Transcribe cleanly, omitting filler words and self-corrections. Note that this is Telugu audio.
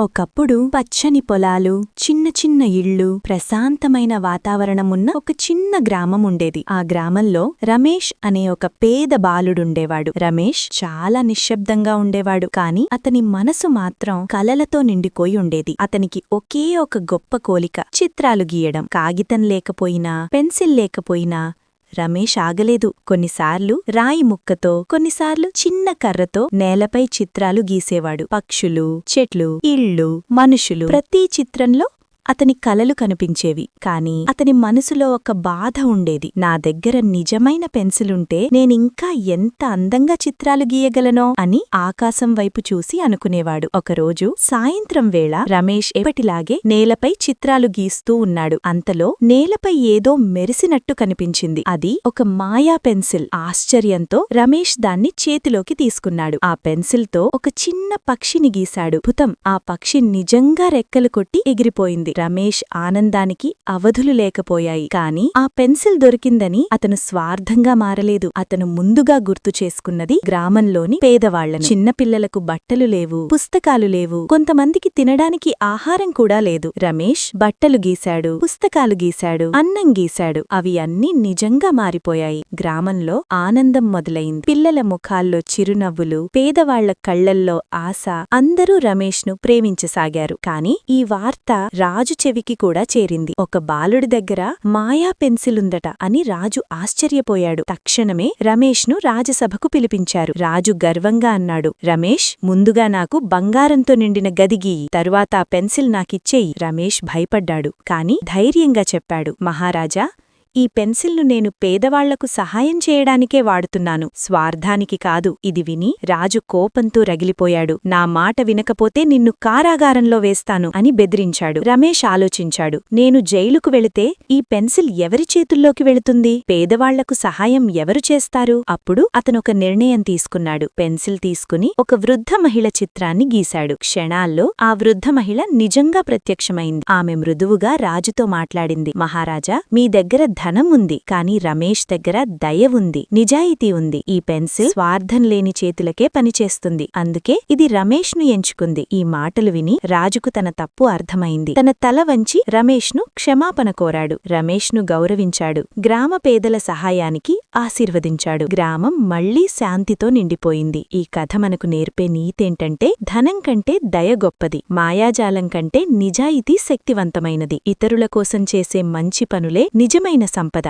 ఒకప్పుడు పచ్చని పొలాలు, చిన్న చిన్న ఇళ్ళు, ప్రశాంతమైన వాతావరణమున్న ఒక చిన్న గ్రామం ఉండేది. ఆ గ్రామంలో రమేష్ అనే ఒక పేద బాలుడుండేవాడు. రమేష్ చాలా నిశ్శబ్దంగా ఉండేవాడు, కాని అతని మనసు మాత్రం కలలతో నిండిపోయి ఉండేది. అతనికి ఒకే ఒక గొప్ప కోలిక, చిత్రాలు గీయడం. కాగితం లేకపోయినా, పెన్సిల్ లేకపోయినా రమేష్ ఆగలేదు. కొన్నిసార్లు రాయి ముక్కతో, కొన్నిసార్లు చిన్న కర్రతో నేలపై చిత్రాలు గీసేవాడు. పక్షులు, చెట్లు, ఇళ్ళు, మనుషులు, ప్రతి చిత్రంలో అతని కలలు కనిపించేవి. కాని అతని మనసులో ఒక బాధ ఉండేది. నా దగ్గర నిజమైన పెన్సిలుంటే నేనింకా ఎంత అందంగా చిత్రాలు గీయగలనో అని ఆకాశం వైపు చూసి అనుకునేవాడు. ఒకరోజు సాయంత్రం వేళ రమేష్ ఎప్పటిలాగే నేలపై చిత్రాలు గీస్తూ ఉన్నాడు. అంతలో నేలపై ఏదో మెరిసినట్టు కనిపించింది. అది ఒక మాయా పెన్సిల్. ఆశ్చర్యంతో రమేష్ దాన్ని చేతిలోకి తీసుకున్నాడు. ఆ పెన్సిల్తో ఒక చిన్న పక్షిని గీశాడు. అద్భుతం! ఆ పక్షి నిజంగా రెక్కలు కొట్టి ఎగిరిపోయింది. రమేష్ ఆనందానికి అవధులు లేకపోయాయి. కాని ఆ పెన్సిల్ దొరికిందని అతను స్వార్థంగా మారలేదు. అతను ముందుగా గుర్తు చేసుకున్నది గ్రామంలోని పేదవాళ్లను. చిన్నపిల్లలకు బట్టలు లేవు, పుస్తకాలు లేవు, కొంతమందికి తినడానికి ఆహారం కూడా లేదు. రమేష్ బట్టలు గీశాడు, పుస్తకాలు గీశాడు, అన్నం గీశాడు. అవి అన్నీ నిజంగా మారిపోయాయి. గ్రామంలో ఆనందం మొదలైంది. పిల్లల ముఖాల్లో చిరునవ్వులు, పేదవాళ్ల కళ్లల్లో ఆశ. అందరూ రమేష్ను ప్రేమించసాగారు. కాని ఈ వార్త రాజు చెవికి కూడా చేరింది. ఒక బాలుడి దగ్గర మాయా పెన్సిలుందట అని రాజు ఆశ్చర్యపోయాడు. తక్షణమే రమేష్ను రాజసభకు పిలిపించారు. రాజు గర్వంగా అన్నాడు, రమేష్, ముందుగా నాకు బంగారంతో నిండిన గదిగీయి, తరువాత ఆ పెన్సిల్ నాకిచ్చేయి. రమేష్ భయపడ్డాడు, కాని ధైర్యంగా చెప్పాడు, మహారాజా, ఈ పెన్సిల్ను నేను పేదవాళ్లకు సహాయం చేయడానికే వాడుతున్నాను, స్వార్థానికి కాదు. ఇది విని రాజు కోపంతో రగిలిపోయాడు. నా మాట వినకపోతే నిన్ను కారాగారంలో వేస్తాను అని బెదిరించాడు. రమేష్ ఆలోచించాడు, నేను జైలుకు వెళితే ఈ పెన్సిల్ ఎవరి చేతుల్లోకి వెళుతుంది? పేదవాళ్లకు సహాయం ఎవరు చేస్తారు? అప్పుడు అతనొక నిర్ణయం తీసుకున్నాడు. పెన్సిల్ తీసుకుని ఒక వృద్ధ మహిళ చిత్రాన్ని గీశాడు. క్షణాల్లో ఆ వృద్ధ మహిళ నిజంగా ప్రత్యక్షమైంది. ఆమె మృదువుగా రాజుతో మాట్లాడింది, మహారాజా, మీ దగ్గర ధనం ఉంది, కాని రమేష్ దగ్గర దయ ఉంది, నిజాయితీ ఉంది. ఈ పెన్సిల్ స్వార్థం లేని చేతులకే పనిచేస్తుంది. అందుకే ఇది రమేష్ను ఎంచుకుంది. ఈ మాటలు విని రాజుకు తన తప్పు అర్థమైంది. తన తల వంచి రమేష్ను క్షమాపణ కోరాడు. రమేష్ను గౌరవించాడు. గ్రామ పేదల సహాయానికి ఆశీర్వదించాడు. గ్రామం మళ్లీ శాంతితో నిండిపోయింది. ఈ కథ మనకు నేర్పే నీతేంటంటే, ధనం కంటే దయ గొప్పది, మాయాజాలం కంటే నిజాయితీ శక్తివంతమైనది. ఇతరుల కోసం చేసే మంచి పనులే నిజమైన సంపద.